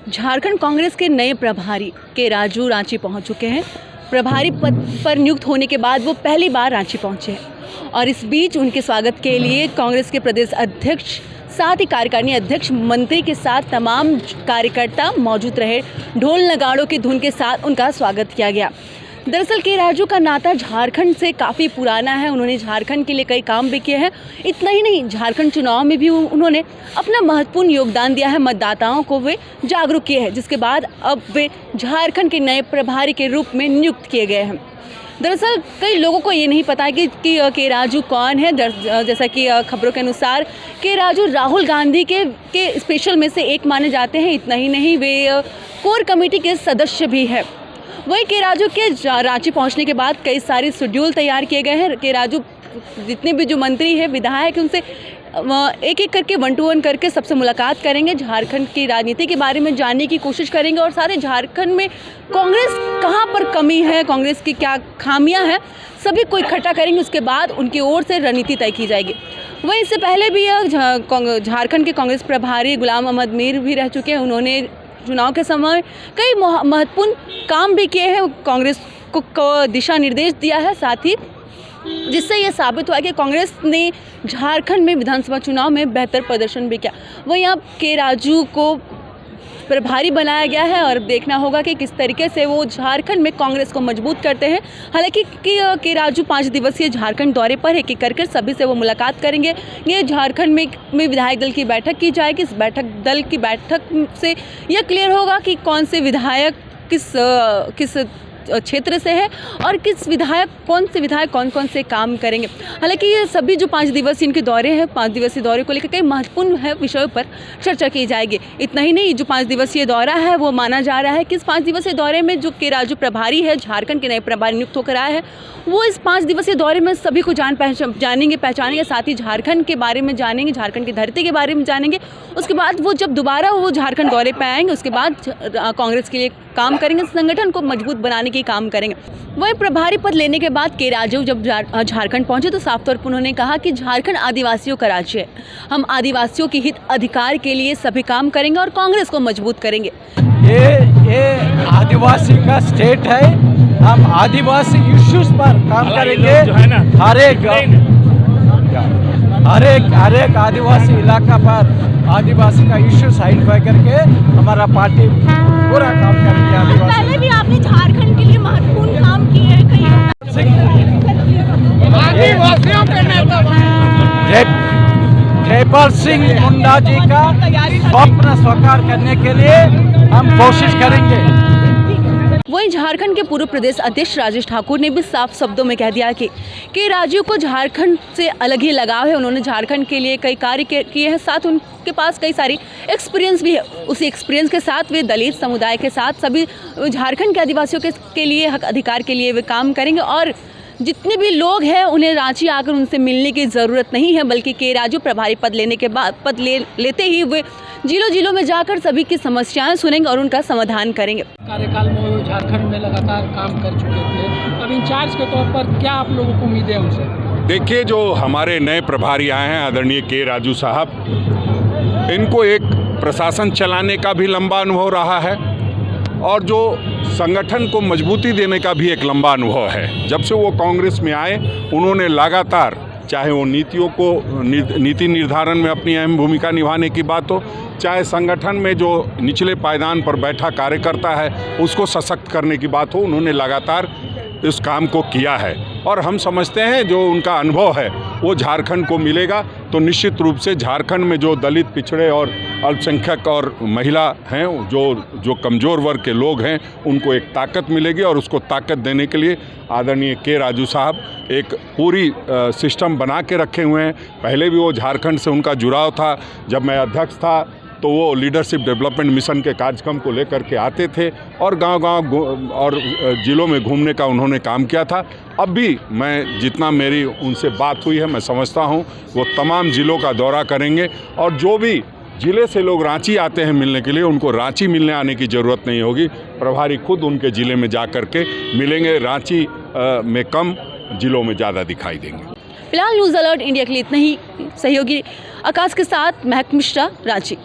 झारखंड कांग्रेस के नए प्रभारी के राजू रांची पहुंच चुके हैं। प्रभारी पद पर नियुक्त होने के बाद वो पहली बार रांची पहुंचे हैं और इस बीच उनके स्वागत के लिए कांग्रेस के प्रदेश अध्यक्ष, साथ ही कार्यकारिणी अध्यक्ष, मंत्री के साथ तमाम कार्यकर्ता मौजूद रहे। ढोल नगाड़ों की धुन के साथ उनका स्वागत किया गया। दरअसल के राजू का नाता झारखंड से काफ़ी पुराना है। उन्होंने झारखंड के लिए कई काम भी किए हैं। इतना ही नहीं, झारखंड चुनाव में भी उन्होंने अपना महत्वपूर्ण योगदान दिया है। मतदाताओं को वे जागरूक किए हैं, जिसके बाद अब वे झारखंड के नए प्रभारी के रूप में नियुक्त किए गए हैं। दरअसल कई लोगों को ये नहीं पता है कि के राजू कौन है। जैसा कि खबरों के अनुसार के राजू राहुल गांधी के स्पेशल में से एक माने जाते हैं। इतना ही नहीं, वे कोर कमेटी के सदस्य भी हैं। वहीं के राजू के रांची पहुंचने के बाद कई सारे शेड्यूल तैयार किए गए हैं। के राजू जितने भी जो मंत्री हैं, विधायक, उनसे एक एक करके 1 to 1 करके सबसे मुलाकात करेंगे। झारखंड की राजनीति के बारे में जानने की कोशिश करेंगे और सारे झारखंड में कांग्रेस कहां पर कमी है, कांग्रेस की क्या खामियां हैं, सभी को इकट्ठा करेंगे। उसके बाद उनकी ओर से रणनीति तय की जाएगी। वहीं इससे पहले भी झारखंड के कांग्रेस प्रभारी गुलाम अहमद मीर भी रह चुके हैं। उन्होंने चुनाव के समय कई महत्वपूर्ण काम भी किए हैं, कांग्रेस को दिशा निर्देश दिया है, साथ ही जिससे ये साबित हुआ कि कांग्रेस ने झारखंड में विधानसभा चुनाव में बेहतर प्रदर्शन भी किया। वहीं अब के राजू को प्रभारी बनाया गया है और देखना होगा कि किस तरीके से वो झारखंड में कांग्रेस को मजबूत करते हैं। हालांकि के राजू 5 दिवसीय झारखंड दौरे पर एक एक कर सभी से वो मुलाकात करेंगे। ये झारखंड में विधायक दल की बैठक की जाएगी। इस दल की बैठक से यह क्लियर होगा कि कौन से विधायक किस क्षेत्र से है और कौन कौन से काम करेंगे। हालांकि ये सभी जो 5 दिवसीय इनके दौरे हैं, 5 दिवसीय दौरे को लेकर कई महत्वपूर्ण है विषयों पर चर्चा की जाएगी। इतना ही नहीं, जो 5 दिवसीय दौरा है वो माना जा रहा है कि इस 5 दिवसीय दौरे में जो के राजू प्रभारी है, झारखंड के नए प्रभारी नियुक्त होकर आए हैं, वो इस 5 दिवसीय दौरे में सभी को जानेंगे, पहचानेंगे, साथ ही झारखंड के बारे में जानेंगे, झारखंड की धरती के बारे में जानेंगे। उसके बाद वो जब दोबारा वो झारखंड दौरे पर आएंगे, उसके बाद कांग्रेस के लिए काम करेंगे, संगठन को मजबूत बनाने के काम करेंगे। वहीं प्रभारी पद लेने के बाद के राजू जब झारखंड पहुंचे तो साफ तौर पर उन्होंने कहा कि झारखंड आदिवासियों का राज्य है। हम आदिवासियों के हित अधिकार के लिए सभी काम करेंगे और कांग्रेस को मजबूत करेंगे। ये आदिवासी का स्टेट है। हम आदिवासी इश्यूज पर काम करेंगे। हर एक आदिवासी इलाका पर आदिवासी का इश्यूज आइडेंटिफाई करके हमारा पार्टी पूरा काम करेंगे। पहले भी आपने झारखंड के लिए महत्वपूर्ण काम किए हैं। आदिवासियों के नेता जयपाल सिंह मुंडा जी का स्वप्न साकार करने के लिए हम कोशिश करेंगे। वहीं झारखंड के पूर्व प्रदेश अध्यक्ष राजेश ठाकुर ने भी साफ शब्दों में कह दिया कि राजू को झारखंड से अलग ही लगाव है। उन्होंने झारखंड के लिए कई कार्य किए हैं, साथ उनके पास कई सारी एक्सपीरियंस भी है। उसी एक्सपीरियंस के साथ वे दलित समुदाय के साथ सभी झारखंड के आदिवासियों के लिए हक अधिकार के लिए वे काम करेंगे और जितने भी लोग हैं उन्हें रांची आकर उनसे मिलने की ज़रूरत नहीं है, बल्कि के राजू प्रभारी पद लेने के बाद लेते ही वे जिलों में जाकर सभी की समस्याएं सुनेंगे और उनका समाधान करेंगे। कार्यकाल में वो झारखंड में लगातार काम कर चुके थे। अब इंचार्ज के तौर पर क्या आप लोगों को उम्मीदें उनसे? देखिए, जो हमारे नए प्रभारी आए हैं आदरणीय के राजू साहब, इनको एक प्रशासन चलाने का भी लंबा अनुभव रहा है और जो संगठन को मजबूती देने का भी एक लंबा अनुभव है। जब से वो कांग्रेस में आए, उन्होंने लगातार, चाहे वो नीति निर्धारण में अपनी अहम भूमिका निभाने की बात हो, चाहे संगठन में जो निचले पायदान पर बैठा कार्यकर्ता है उसको सशक्त करने की बात हो, उन्होंने लगातार इस काम को किया है। और हम समझते हैं जो उनका अनुभव है वो झारखंड को मिलेगा तो निश्चित रूप से झारखंड में जो दलित, पिछड़े और अल्पसंख्यक और महिला हैं, जो कमज़ोर वर्ग के लोग हैं, उनको एक ताकत मिलेगी और उसको ताकत देने के लिए आदरणीय के राजू साहब एक पूरी सिस्टम बना के रखे हुए हैं। पहले भी वो झारखंड से उनका जुड़ाव था। जब मैं अध्यक्ष था तो वो लीडरशिप डेवलपमेंट मिशन के कार्यक्रम को लेकर के आते थे और गांव-गांव और ज़िलों में घूमने का उन्होंने काम किया था। अब भी मैं जितना मेरी उनसे बात हुई है, मैं समझता हूं वो तमाम ज़िलों का दौरा करेंगे और जो भी ज़िले से लोग रांची आते हैं मिलने के लिए, उनको रांची मिलने आने की ज़रूरत नहीं होगी। प्रभारी खुद उनके ज़िले में जा कर के मिलेंगे। रांची में कम, ज़िलों में ज़्यादा दिखाई देंगे। फिलहाल न्यूज़ अलर्ट इंडिया के लिए इतना ही। सहयोगी आकाश के साथ महक मिश्रा, रांची।